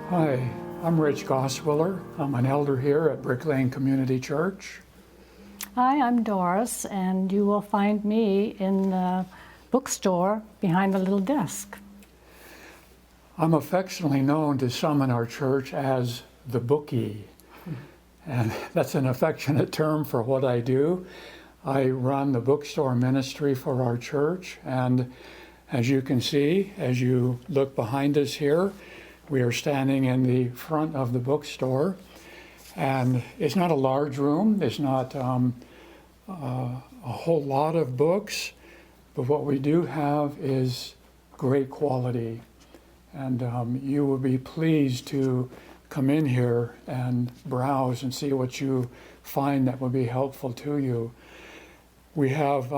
Hi, I'm Rich Goswiller. I'm an elder here at Brick Lane Community Church. Hi, I'm Doris, and you will find me in the bookstore behind the little desk. I'm affectionately known to some in our church as the bookie, and that's an affectionate term for what I do. I run the bookstore ministry for our church, and as you can see, as you look behind us here, we are standing in the front of the bookstore, and it's not a large room. There's not a whole lot of books, but what we do have is great quality. And you will be pleased to come in here and browse and see what you find that will be helpful to you. We have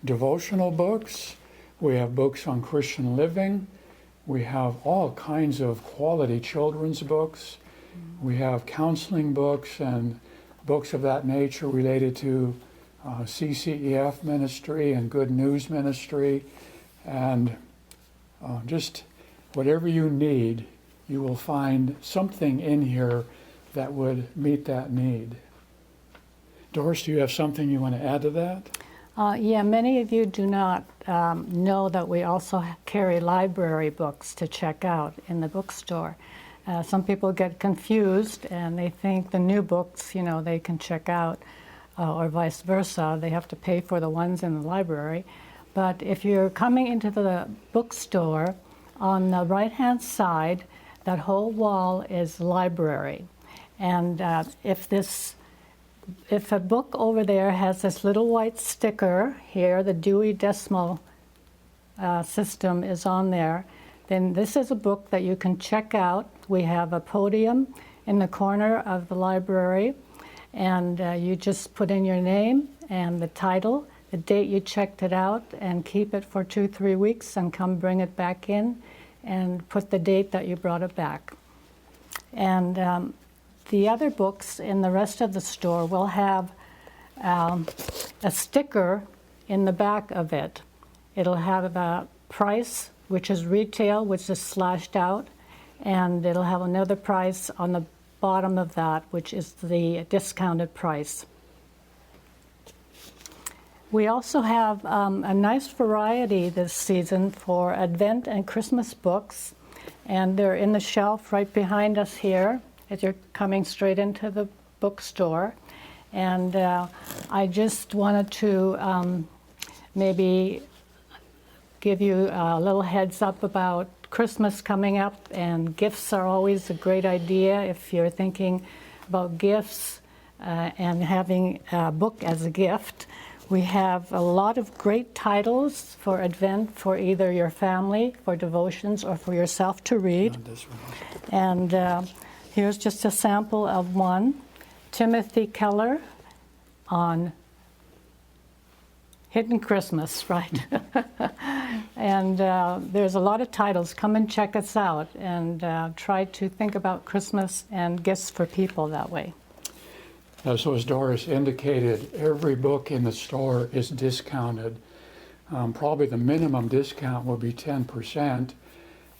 devotional books. We have books on Christian living. We have all kinds of quality children's books. We have counseling books and books of that nature related to CCEF ministry and Good News ministry. And just whatever you need, you will find something in here that would meet that need. Doris, do you have something you want to add to that? Yeah, many of you do not know that we also carry library books to check out in the bookstore. Some people get confused and they think the new books, they can check out, or vice versa. They have to pay for the ones in the library. But if you're coming into the bookstore, on the right-hand side, that whole wall is library. And if a book over there has this little white sticker here, the Dewey Decimal System is on there, then this is a book that you can check out. We have a podium in the corner of the library, and you just put in your name and the title, the date you checked it out, and keep it for 2-3 weeks and come bring it back in and put the date that you brought it back. And the other books in the rest of the store will have a sticker in the back of it. It'll have a price, which is retail, which is slashed out, and it'll have another price on the bottom of that, which is the discounted price. We also have a nice variety this season for Advent and Christmas books, and they're in the shelf right behind us here as you're coming straight into the bookstore. And I just wanted to maybe give you a little heads up about Christmas coming up, and gifts are always a great idea if you're thinking about gifts and having a book as a gift. We have a lot of great titles for Advent for either your family, for devotions, or for yourself to read. And here's just a sample of one. Timothy Keller on Hidden Christmas, right? And there's a lot of titles. Come and check us out and try to think about Christmas and gifts for people that way. So as Doris indicated, every book in the store is discounted. Probably the minimum discount will be 10%,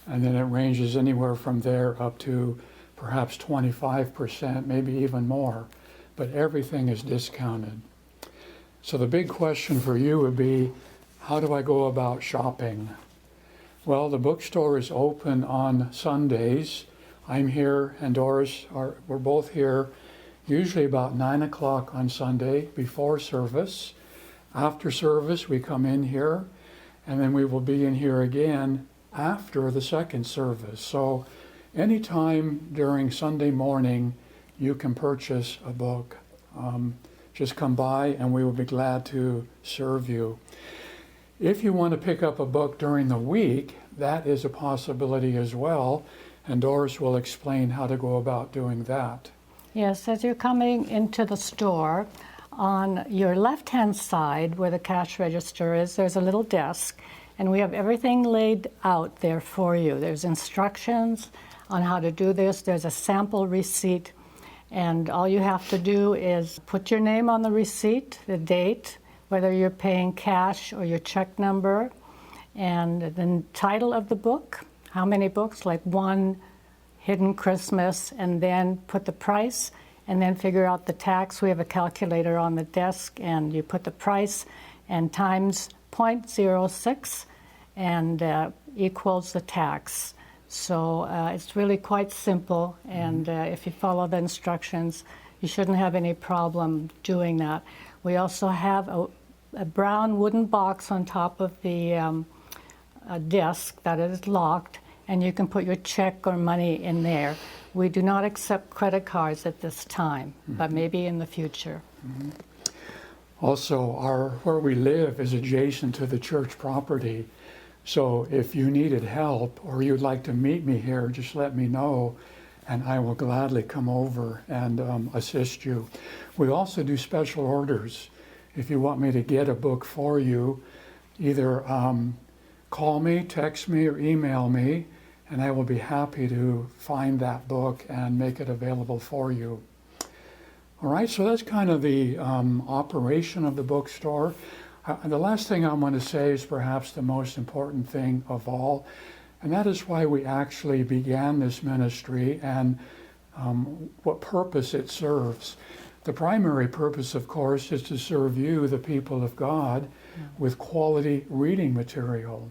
and then it ranges anywhere from there up to perhaps 25%, maybe even more. But everything is discounted. So the big question for you would be, how do I go about shopping? Well, the bookstore is open on Sundays. I'm here and Doris, we're both here usually about 9 o'clock on Sunday before service. After service, we come in here, and then we will be in here again after the second service. So anytime during Sunday morning, you can purchase a book. Just come by and we will be glad to serve you. If you want to pick up a book during the week, that is a possibility as well, and Doris will explain how to go about doing that. Yes, as you're coming into the store, on your left-hand side where the cash register is, there's a little desk, and we have everything laid out there for you. There's instructions on how to do this. There's a sample receipt, and all you have to do is put your name on the receipt, the date, whether you're paying cash or your check number, and the title of the book, how many books, like one Hidden Christmas, and then put the price, and then figure out the tax. We have a calculator on the desk, and you put the price and times 0.06 and equals the tax. So it's really quite simple, and if you follow the instructions, you shouldn't have any problem doing that. We also have a brown wooden box on top of the desk that is locked, and you can put your check or money in there. We do not accept credit cards at this time, but maybe in the future. Also, where we live is adjacent to the church property. So if you needed help or you'd like to meet me here, just let me know and I will gladly come over and assist you. We also do special orders. If you want me to get a book for you, either call me, text me, or email me, and I will be happy to find that book and make it available for you. All right, so that's kind of the operation of the bookstore. The last thing I want to say is perhaps the most important thing of all, and that is why we actually began this ministry and what purpose it serves. The primary purpose, of course, is to serve you, the people of God, with quality reading material.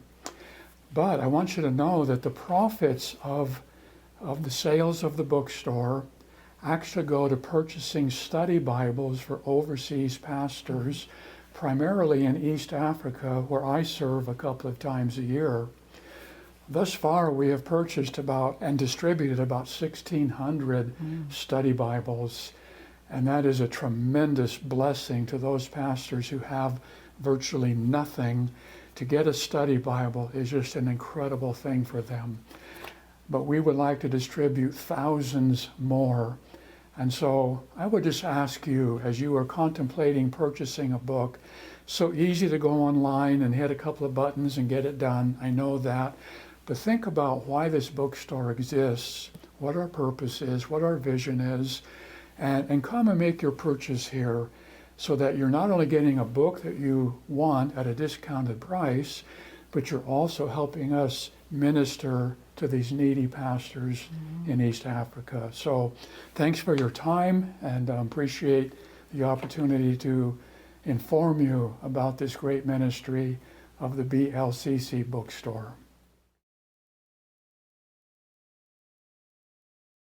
But I want you to know that the profits of the sales of the bookstore actually go to purchasing study Bibles for overseas pastors, primarily in East Africa, where I serve a couple of times a year. Thus far, we have purchased about and distributed about 1,600 study Bibles, and that is a tremendous blessing to those pastors who have virtually nothing. To get a study Bible is just an incredible thing for them. But we would like to distribute thousands more. And so I would just ask you, as you are contemplating purchasing a book, so easy to go online and hit a couple of buttons and get it done. I know that. But think about why this bookstore exists, what our purpose is, what our vision is, and come and make your purchase here so that you're not only getting a book that you want at a discounted price, but you're also helping us minister to these needy pastors in East Africa. So thanks for your time, and appreciate the opportunity to inform you about this great ministry of the BLCC bookstore.